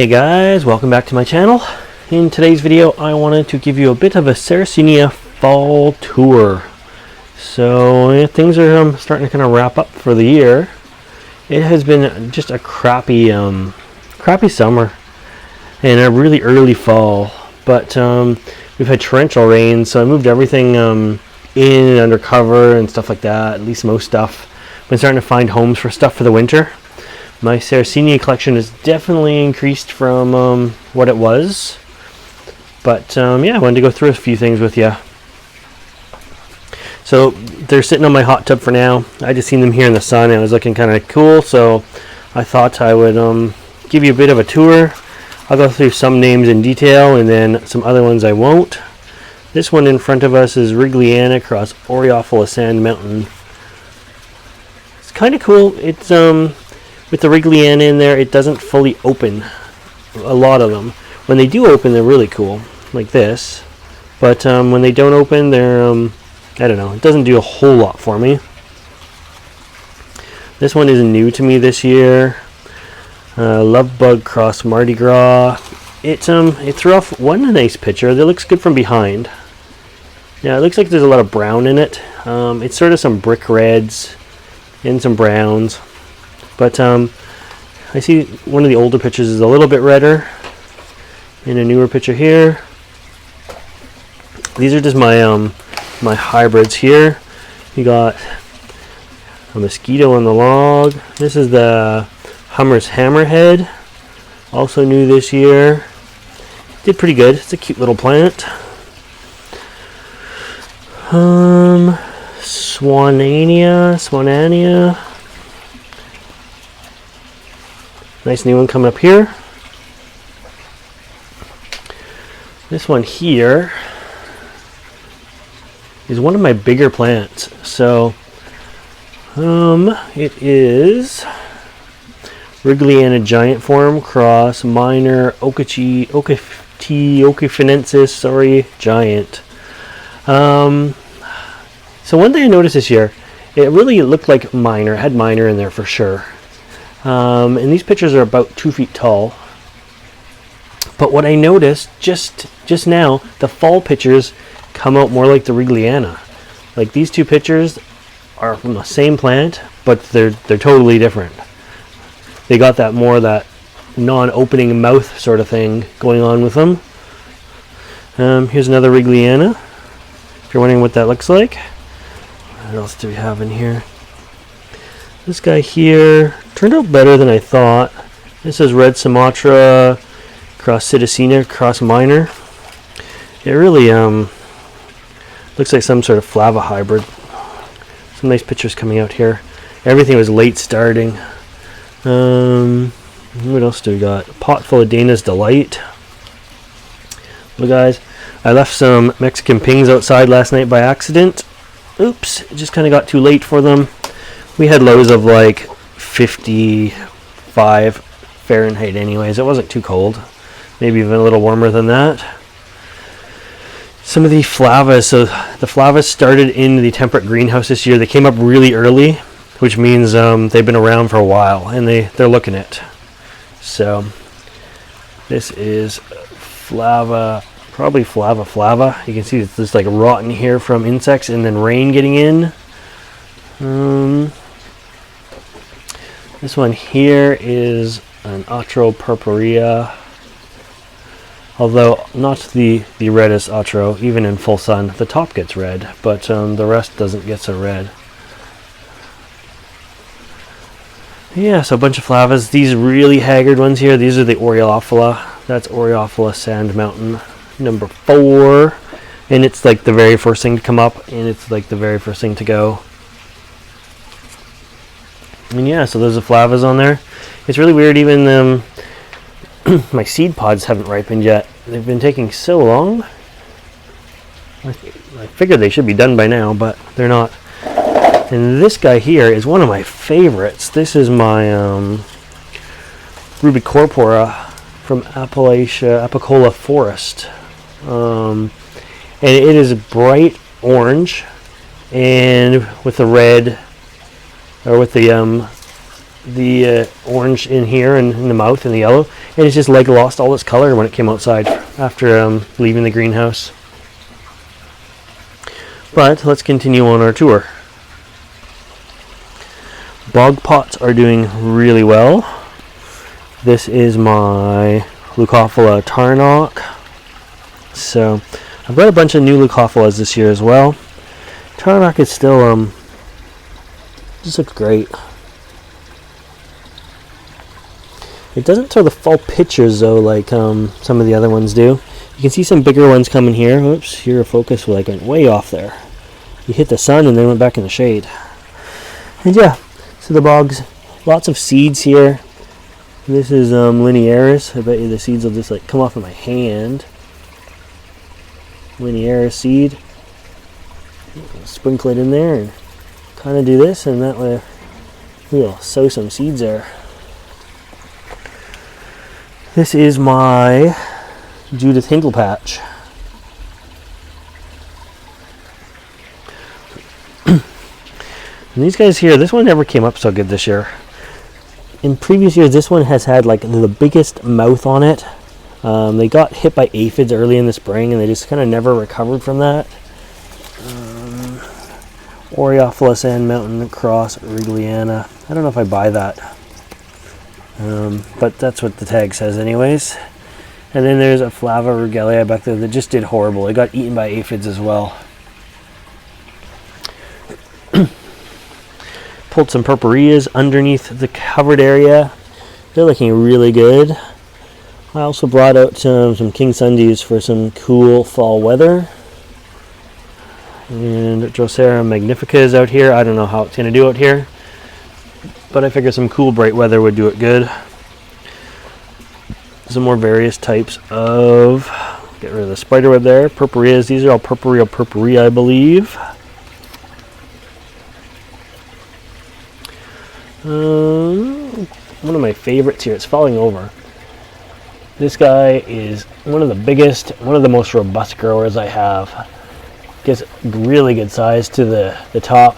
Hey guys, welcome back to my channel. In today's video I wanted to give you a bit of a Sarracenia fall tour. So things are starting to kind of wrap up for the year. It has been just a crappy summer and a really early fall, but we've had torrential rain, so I moved everything in and under cover and stuff like that, at least most stuff. Been starting to find homes for stuff for the winter. My Sarracenia collection has definitely increased from what it was. But yeah, I wanted to go through a few things with you. So they're sitting on my hot tub for now. I just seen them here in the sun and it was looking kind of cool, so I thought I would give you a bit of a tour. I'll go through some names in detail and then some other ones I won't. This one in front of us is Wrigleyana cross Oreophila Sand Mountain. It's kind of cool. It's with the Wrigleyana in there, it doesn't fully open. A lot of them, when they do open, they're really cool, like this. But when they don't open, they're I don't know. It doesn't do a whole lot for me. This one is new to me this year. Love Bug cross Mardi Gras. It threw off one nice picture that looks good from behind. Yeah, it looks like there's a lot of brown in it. It's sort of some brick reds and some browns. But I see one of the older pictures is a little bit redder. And a newer picture here. These are just my my hybrids here. You got a mosquito on the log. This is the Hummer's Hammerhead. Also new this year. Did pretty good. It's a cute little plant. Swanania. Nice new one coming up here. This one here is one of my bigger plants. So it is Wrigleyana Giant Form cross Minor Okefinensis, Giant. So one thing I noticed this year, it really looked like Minor. It had Minor in there for sure. And these pictures are about 2 feet tall. But what I noticed just now, the fall pictures come out more like the Wrigleyana. Like these two pictures are from the same plant, but they're totally different. They got that non-opening mouth sort of thing going on with them. Here's another Wrigleyana. If you're wondering what that looks like. What else do we have in here? This guy here turned out better than I thought. This is Red Sumatra cross Sarracenia cross Minor. It really looks like some sort of flava hybrid. Some nice pictures coming out here. Everything was late starting. What else do we got? A pot full of Dana's Delight. Well guys, I left some Mexican pings outside last night by accident. Oops, it just kind of got too late for them. We had lows of like 55 Fahrenheit anyways. It wasn't too cold. Maybe even a little warmer than that. Some of the flavas. So the flavas started in the temperate greenhouse this year. They came up really early, which means they've been around for a while and they're looking it. So this is flava, probably flava. You can see it's just like rotten here from insects and then rain getting in. This one here is an Atro purpurea, although not the reddest Atro. Even in full sun, the top gets red, but the rest doesn't get so red. Yeah, so a bunch of flavas. These really haggard ones here, these are the Oreophila. That's Oreophila Sand Mountain number 4, and it's like the very first thing to come up, and it's like the very first thing to go. And yeah, so there's the flavas on there. It's really weird, even my seed pods haven't ripened yet. They've been taking so long. I figured they should be done by now, but they're not. And this guy here is one of my favorites. This is my Rubicorpora from Apicola Forest. And it is bright orange and with the red, or with the the orange in here and in the mouth and the yellow, and it's just like lost all its color when it came outside after leaving the greenhouse. But let's continue on our tour. Bog pots are doing really well. This is my Leucophila Tarnock. So I've got a bunch of new Leucophilas this year as well. Tarnock is still just looks great. It doesn't throw the full pictures though like some of the other ones do. You can see some bigger ones coming here. Whoops, here a focus like went way off there. You hit the sun and then went back in the shade. And yeah, so the bogs, lots of seeds here. This is Linearis. I bet you the seeds will just like come off of my hand. Linearis seed. Sprinkle it in there and kind of do this, and that way we'll sow some seeds there. This is my Judith Hindle patch. And these guys here, this one never came up so good this year. In previous years, this one has had like the biggest mouth on it. They got hit by aphids early in the spring and they just kind of never recovered from that. Oreophila Sand Mountain Cross Rigliana. I don't know if I buy that. But that's what the tag says anyways. And then there's a Flava Rugelia back there that just did horrible. It got eaten by aphids as well. Pulled some purpurias underneath the covered area. They're looking really good. I also brought out some King Sundays for some cool fall weather. And Drosera Magnifica is out here. I don't know how it's going to do out here, but I figure some cool bright weather would do it good. Some more various types of, get rid of the spiderweb there, purpurias. These are all purpurea, I believe. One of my favorites here, it's falling over. This guy is one of the biggest, one of the most robust growers I have. Gets really good size to the top.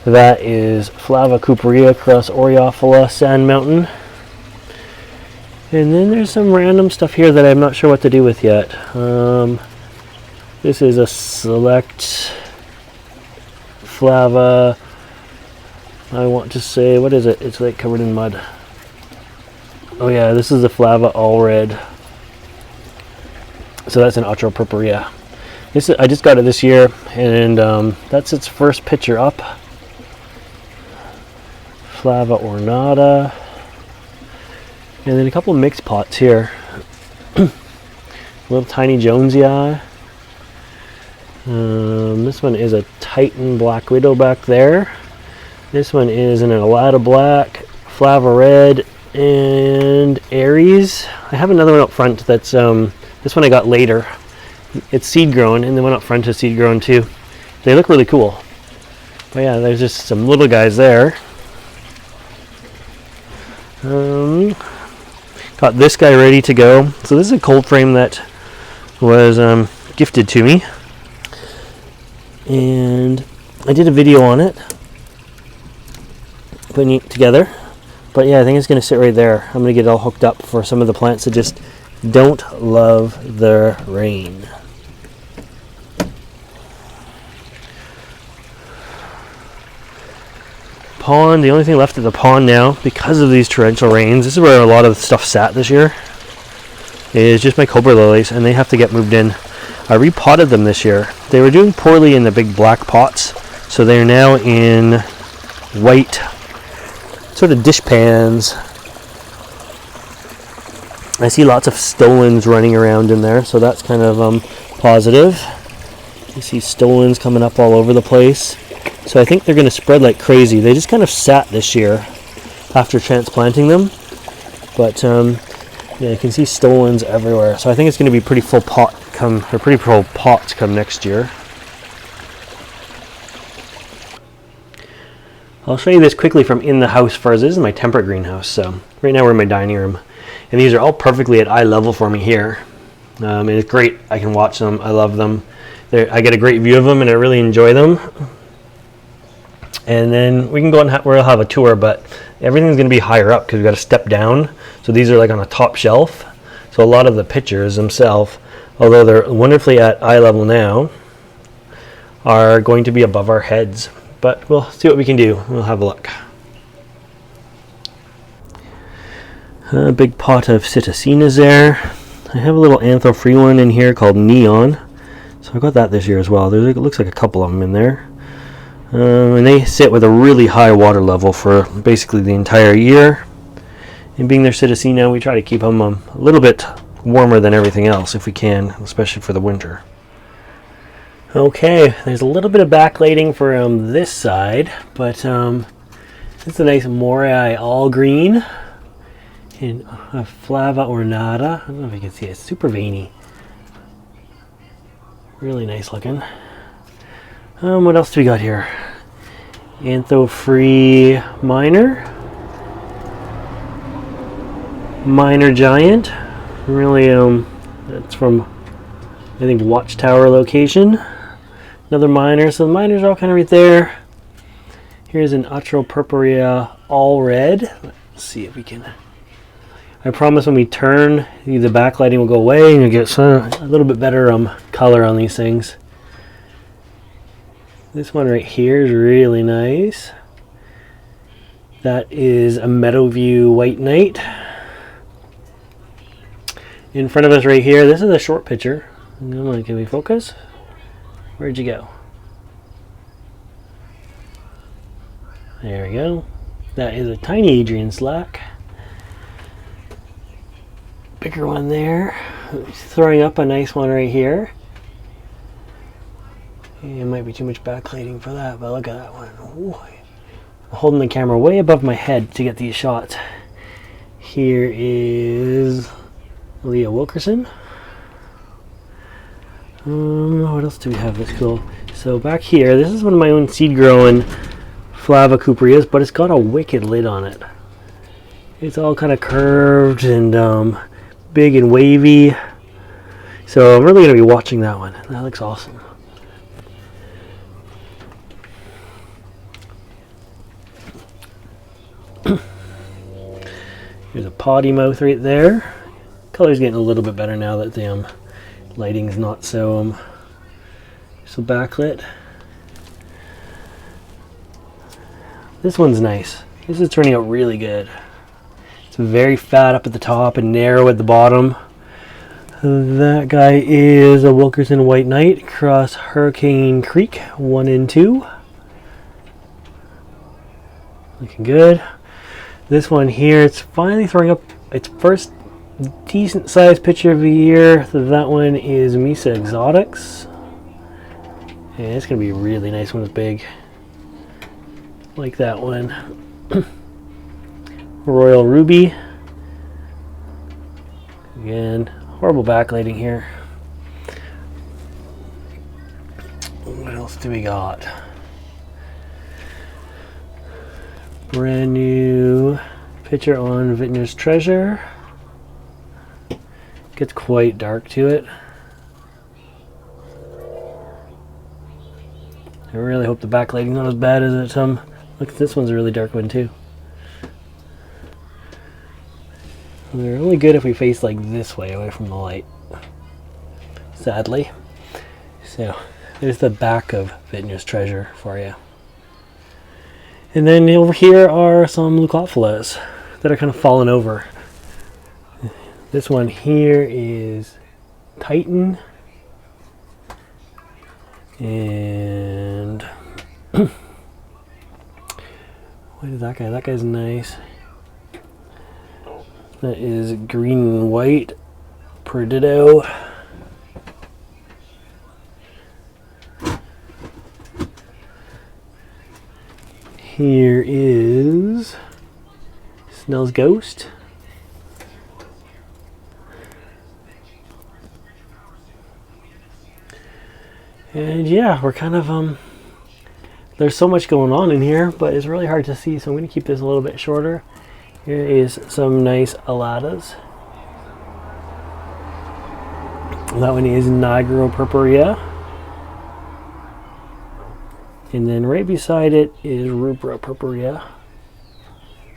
That is Flava Cooperea Cross Oreophila Sand Mountain. And then there's some random stuff here that I'm not sure what to do with yet. This is a select Flava, I want to say, what is it? It's like covered in mud. Oh yeah, this is the Flava All Red. So that's an Autro Purpurea. I just got it this year, and that's its first picture up. Flava Ornata. And then a couple of mixed pots here. Little tiny Jonesii. This one is a Titan Black Widow back there. This one is an Alata Black, Flava Red, and Aries. I have another one up front that's, this one I got later. It's seed grown, and the one up front is seed grown too. They look really cool. But yeah, there's just some little guys there. Got this guy ready to go. So this is a cold frame that was gifted to me, and I did a video on it, putting it together. But yeah, I think it's going to sit right there. I'm going to get it all hooked up for some of the plants that just don't love the rain. Pond, the only thing left at the pond now, because of these torrential rains, this is where a lot of the stuff sat this year, is just my cobra lilies, and they have to get moved in. I repotted them this year. They were doing poorly in the big black pots, so they're now in white sort of dish pans. I see lots of stolons running around in there, so that's kind of positive. You see stolons coming up all over the place. So I think they're going to spread like crazy. They just kind of sat this year after transplanting them. But yeah, you can see stolons everywhere. So I think it's going to be pretty full pots come next year. I'll show you this quickly from in the house first. This is my temperate greenhouse. So right now we're in my dining room. And these are all perfectly at eye level for me here. And it's great. I can watch them. I love them. I get a great view of them and I really enjoy them. And then we can go and we'll have a tour, but everything's going to be higher up because we've got to step down. So these are like on a top shelf. So a lot of the pictures themselves, although they're wonderfully at eye level now, are going to be above our heads. But we'll see what we can do. We'll have a look. A big pot of Sarracenas there. I have a little antho-free one in here called Neon. So I got that this year as well. It looks like a couple of them in there. And they sit with a really high water level for basically the entire year. And being their Sarracenia, we try to keep them a little bit warmer than everything else if we can, especially for the winter. Okay, there's a little bit of backlighting from this side, but it's a nice Morai all green in a Flava ornata. I don't know if you can see it. It's super veiny. Really nice looking. What else do we got here? Antho-free minor. Minor giant. Really, it's from, I think, Watchtower location. Another minor. So the minors are all kind of right there. Here's an Atro Purpurea all red. Let's see if we can. I promise when we turn, the backlighting will go away and you'll get a little bit better color on these things. This one right here is really nice. That is a Meadowview White Knight. In front of us right here, this is a short picture. Come on, can we focus? Where'd you go? There we go. That is a tiny Adrian Slack. Bigger one there. Throwing up a nice one right here. It might be too much backlighting for that, but look at that one. Ooh. I'm holding the camera way above my head to get these shots. Here is Leah Wilkerson. What else do we have that's cool? So back here, this is one of my own seed growing Flava Cupreas, but it's got a wicked lid on it. It's all kind of curved and big and wavy. So I'm really going to be watching that one. That looks awesome. Here's a potty mouth right there. Color's getting a little bit better now that the lighting's not so backlit. This one's nice. This is turning out really good. It's very fat up at the top and narrow at the bottom. That guy is a Wilkerson White Knight across Hurricane Creek 1 and 2. Looking good. This one here, it's finally throwing up its first decent sized picture of the year. That one is Misa Exotics. And it's going to be a really nice one. It's big. Like that one. Royal Ruby. Again, horrible backlighting here. What else do we got? Brand new picture on Vintner's Treasure. Gets quite dark to it. I really hope the backlighting's not as bad as it. Look, this one's a really dark one too. They're only good if we face like this way away from the light. Sadly. So there's the back of Vintner's Treasure for you. And then over here are some Leucophilas that are kind of fallen over. This one here is Titan. And what is that guy? That guy's nice. That is green and white Perdido. Here is Snell's Ghost. And yeah, we're kind of there's so much going on in here, but it's really hard to see, so I'm going to keep this a little bit shorter. Here is some nice Aladas. That one is Nigro Purpurea. And then right beside it is Rupra Purpurea.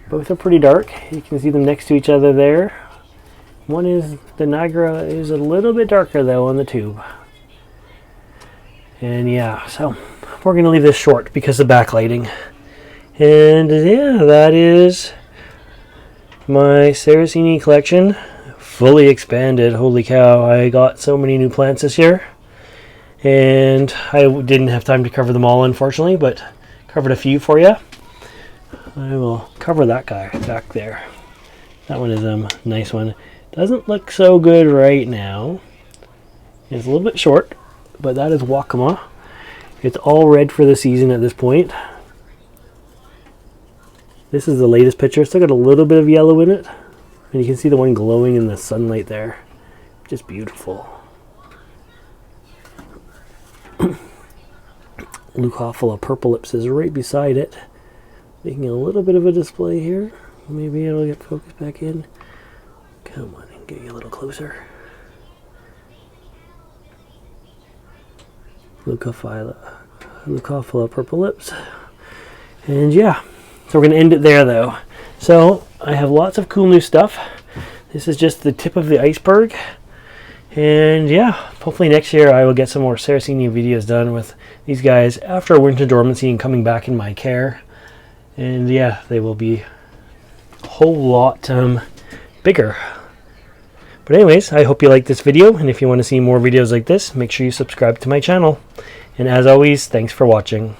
Both are pretty dark. You can see them next to each other there. One is, the Niagara is a little bit darker though on the tube. And yeah, so we're going to leave this short because of backlighting. And yeah, that is my Sarracenia collection, fully expanded. Holy cow, I got so many new plants this year. And I didn't have time to cover them all, unfortunately, but covered a few for you. I will cover that guy back there. That one is a nice one. Doesn't look so good right now. It's a little bit short, but that is Wakama. It's all red for the season at this point. This is the latest picture. Still got a little bit of yellow in it. And you can see the one glowing in the sunlight there. Just beautiful. Leucophila purple lips is right beside it. Making a little bit of a display here. Maybe it'll get focused back in. Come on, get you a little closer. Leucophila purple lips. And yeah, so we're going to end it there though. So I have lots of cool new stuff. This is just the tip of the iceberg. And yeah, hopefully next year I will get some more Sarracenia videos done with these guys after winter dormancy and coming back in my care. And yeah, they will be a whole lot bigger. But anyways, I hope you liked this video, and if you want to see more videos like this, make sure you subscribe to my channel. And as always, thanks for watching.